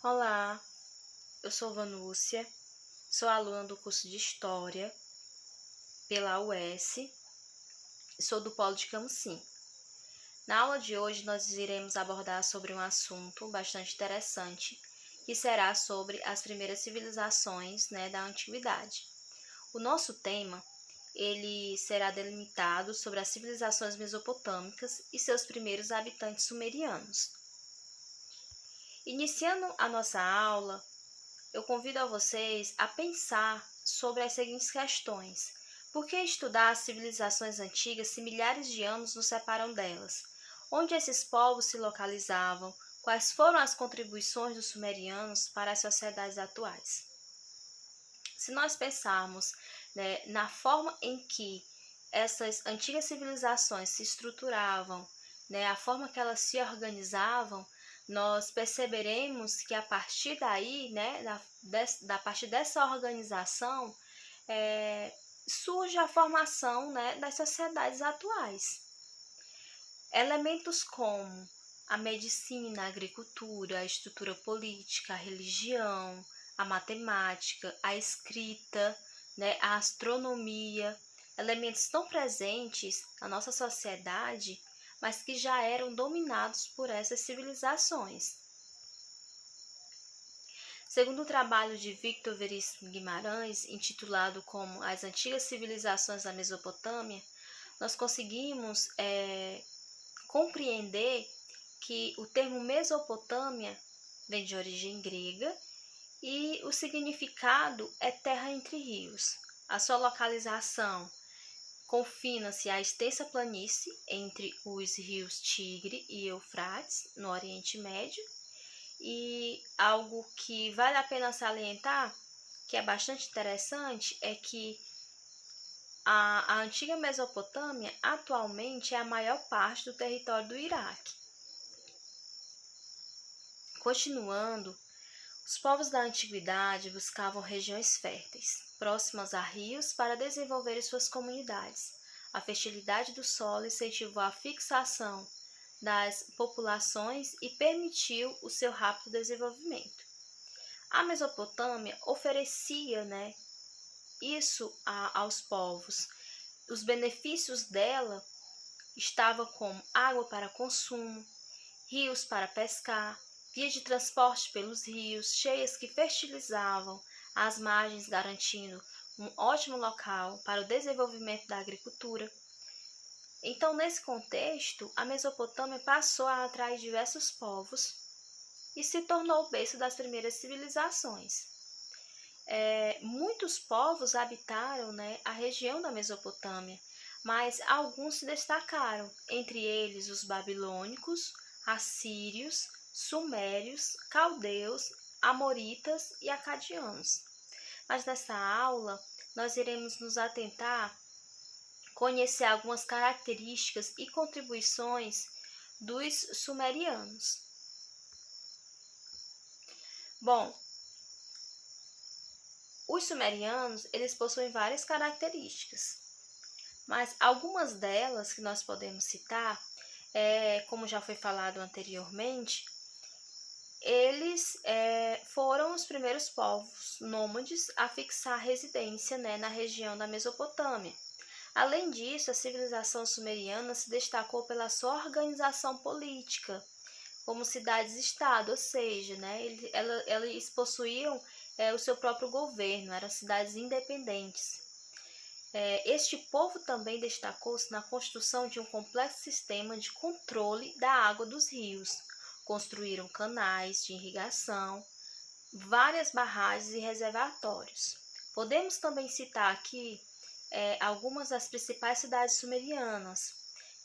Olá, eu sou Vanúcia, sou aluna do curso de História pela UES e sou do Polo de Camusim. Na aula de hoje nós iremos abordar sobre um assunto bastante interessante, que será sobre as primeiras civilizações, da Antiguidade. O nosso tema, ele será delimitado sobre as civilizações mesopotâmicas e seus primeiros habitantes sumerianos. Iniciando a nossa aula, eu convido a vocês a pensar sobre as seguintes questões. Por que estudar as civilizações antigas se milhares de anos nos separam delas? Onde esses povos se localizavam? Quais foram as contribuições dos sumerianos para as sociedades atuais? Se nós pensarmos, na forma em que essas antigas civilizações se estruturavam, a forma que elas se organizavam, nós perceberemos que a partir daí, da partir dessa organização, surge a formação, das sociedades atuais. Elementos como a medicina, a agricultura, a estrutura política, a religião, a matemática, a escrita, a astronomia, elementos tão presentes na nossa sociedade, mas que já eram dominados por essas civilizações. Segundo o trabalho de Victor Veríssimo Guimarães, intitulado como As Antigas Civilizações da Mesopotâmia, nós conseguimos compreender que o termo Mesopotâmia vem de origem grega e o significado é terra entre rios. A sua localização confina-se à extensa planície entre os rios Tigre e Eufrates, no Oriente Médio, e algo que vale a pena salientar, que é bastante interessante, é que a antiga Mesopotâmia atualmente é a maior parte do território do Iraque. Continuando, os povos da antiguidade buscavam regiões férteis, próximas a rios, para desenvolver suas comunidades. A fertilidade do solo incentivou a fixação das populações e permitiu o seu rápido desenvolvimento. A Mesopotâmia oferecia, isso aos povos. Os benefícios dela estavam como água para consumo, rios para pescar, vias de transporte pelos rios, cheias que fertilizavam as margens, garantindo um ótimo local para o desenvolvimento da agricultura. Então, nesse contexto, a Mesopotâmia passou a atrair diversos povos e se tornou o berço das primeiras civilizações. Muitos povos habitaram, a região da Mesopotâmia, mas alguns se destacaram, entre eles os babilônicos, assírios, sumérios, caldeus, amoritas e acadianos. Mas nessa aula nós iremos nos atentar, conhecer algumas características e contribuições dos sumerianos. Bom, os sumerianos, eles possuem várias características, mas algumas delas que nós podemos citar, como já foi falado anteriormente, eles foram os primeiros povos nômades a fixar residência, na região da Mesopotâmia. Além disso, a civilização sumeriana se destacou pela sua organização política, como cidades-estado, ou seja, eles possuíam o seu próprio governo, eram cidades independentes. Este povo também destacou-se na construção de um complexo sistema de controle da água dos rios. Construíram canais de irrigação, várias barragens e reservatórios. Podemos também citar aqui algumas das principais cidades sumerianas,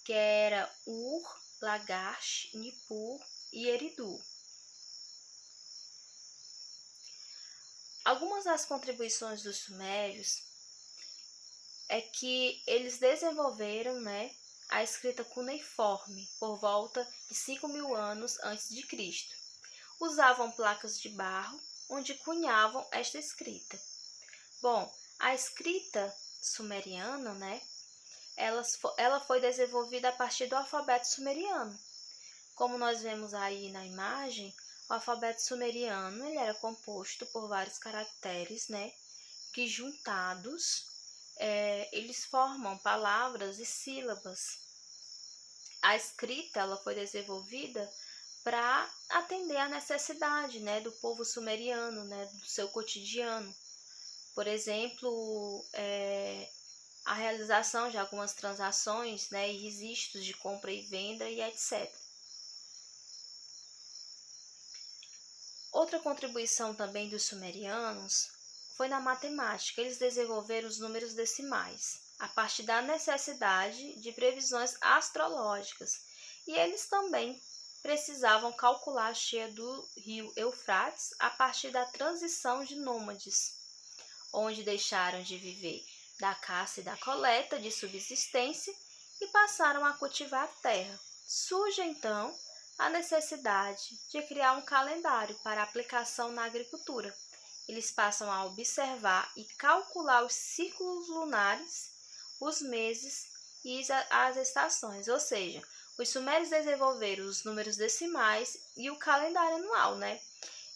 que era Ur, Lagash, Nippur e Eridu. Algumas das contribuições dos sumérios é que eles desenvolveram, a escrita cuneiforme por volta de 5.000 anos antes de Cristo. Usavam placas de barro onde cunhavam esta escrita. Bom, a escrita sumeriana, ela foi desenvolvida a partir do alfabeto sumeriano. Como nós vemos aí na imagem, O alfabeto sumeriano ele era composto por vários caracteres, né, que juntados eles formam palavras e sílabas. A escrita ela foi desenvolvida para atender à necessidade, né, do povo sumeriano, né, do seu cotidiano. Por exemplo, a realização de algumas transações, né, e registros de compra e venda e etc. Outra contribuição também dos sumerianos foi na matemática. Eles desenvolveram os números decimais a partir da necessidade de previsões astrológicas. E eles também precisavam calcular a cheia do rio Eufrates a partir da transição de nômades, onde deixaram de viver da caça e da coleta de subsistência e passaram a cultivar a terra. Surge então a necessidade de criar um calendário para aplicação na agricultura. Eles passam a observar e calcular os ciclos lunares, os meses e as estações, ou seja, os sumérios desenvolveram os números decimais e o calendário anual, né?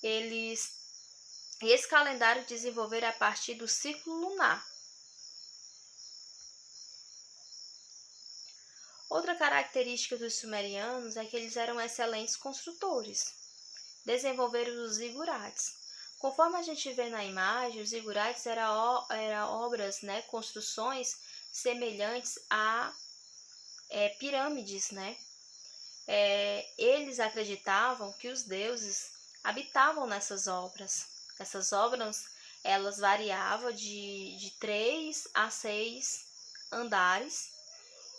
E esse calendário desenvolveram a partir do ciclo lunar. Outra característica dos sumerianos é que eles eram excelentes construtores. Desenvolveram os zigurates. Conforme a gente vê na imagem, os zigurates eram obras, né, construções semelhantes a pirâmides, né? Eles acreditavam que os deuses habitavam nessas obras. Essas obras elas variavam de 3 a 6 andares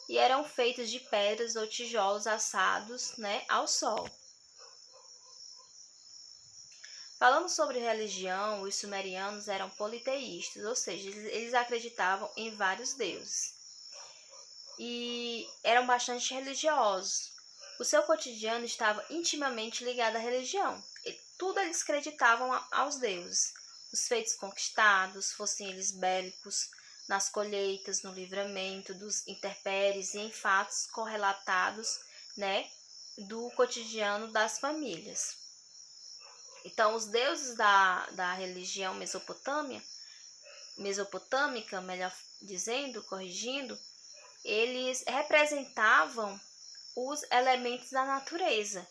e eram feitas de pedras ou tijolos assados, né, ao sol. Falando sobre religião, os sumerianos eram politeístas, ou seja, eles acreditavam em vários deuses e eram bastante religiosos. O seu cotidiano estava intimamente ligado à religião. Tudo eles acreditavam aos deuses. Os feitos conquistados, fossem eles bélicos, nas colheitas, no livramento dos intempéries e em fatos correlatados, né, do cotidiano das famílias. Então, os deuses da religião mesopotâmica, melhor dizendo, corrigindo, eles representavam os elementos da natureza.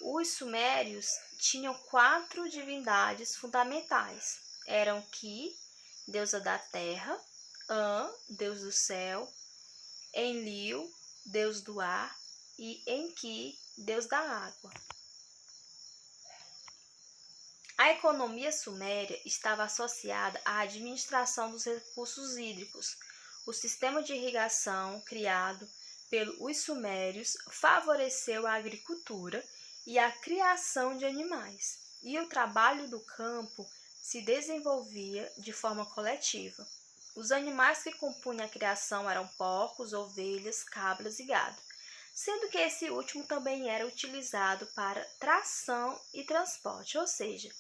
Os sumérios tinham 4 divindades fundamentais. Eram Ki, deusa da terra, An, deus do céu, Enlil, deus do ar, e Enki, deus da água. A economia suméria estava associada à administração dos recursos hídricos. O sistema de irrigação criado pelos sumérios favoreceu a agricultura e a criação de animais, e o trabalho do campo se desenvolvia de forma coletiva. Os animais que compunham a criação eram porcos, ovelhas, cabras e gado, sendo que esse último também era utilizado para tração e transporte, ou seja,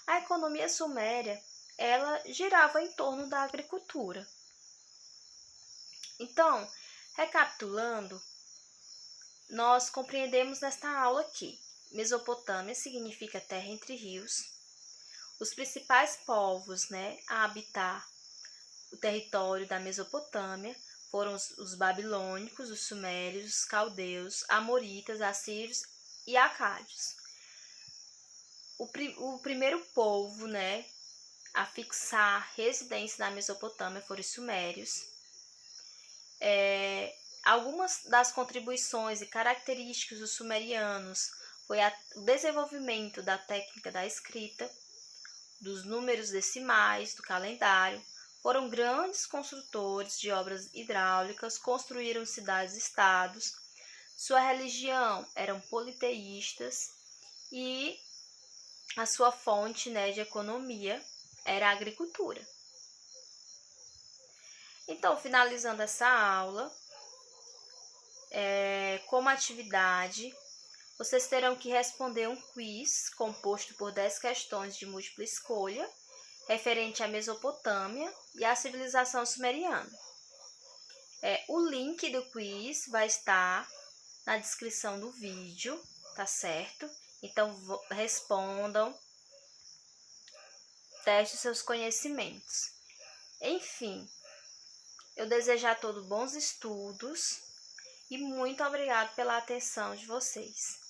a economia suméria ela girava em torno da agricultura. Então, recapitulando, nós compreendemos nesta aula que Mesopotâmia significa terra entre rios. Os principais povos, né, a habitar o território da Mesopotâmia foram os babilônicos, os sumérios, os caldeus, amoritas, assírios e acádios. O primeiro povo, né, a fixar residência na Mesopotâmia foram os sumérios. Algumas das contribuições e características dos sumerianos foi o desenvolvimento da técnica da escrita, dos números decimais, do calendário. Foram grandes construtores de obras hidráulicas, construíram cidades-estados. Sua religião eram politeístas e a sua fonte, né, de economia era a agricultura. Então, finalizando essa aula, como atividade, vocês terão que responder um quiz composto por 10 questões de múltipla escolha, referente à Mesopotâmia e à civilização sumeriana. O link do quiz vai estar na descrição do vídeo, tá certo? Então, respondam, testem seus conhecimentos. Enfim, eu desejo a todos bons estudos e muito obrigado pela atenção de vocês.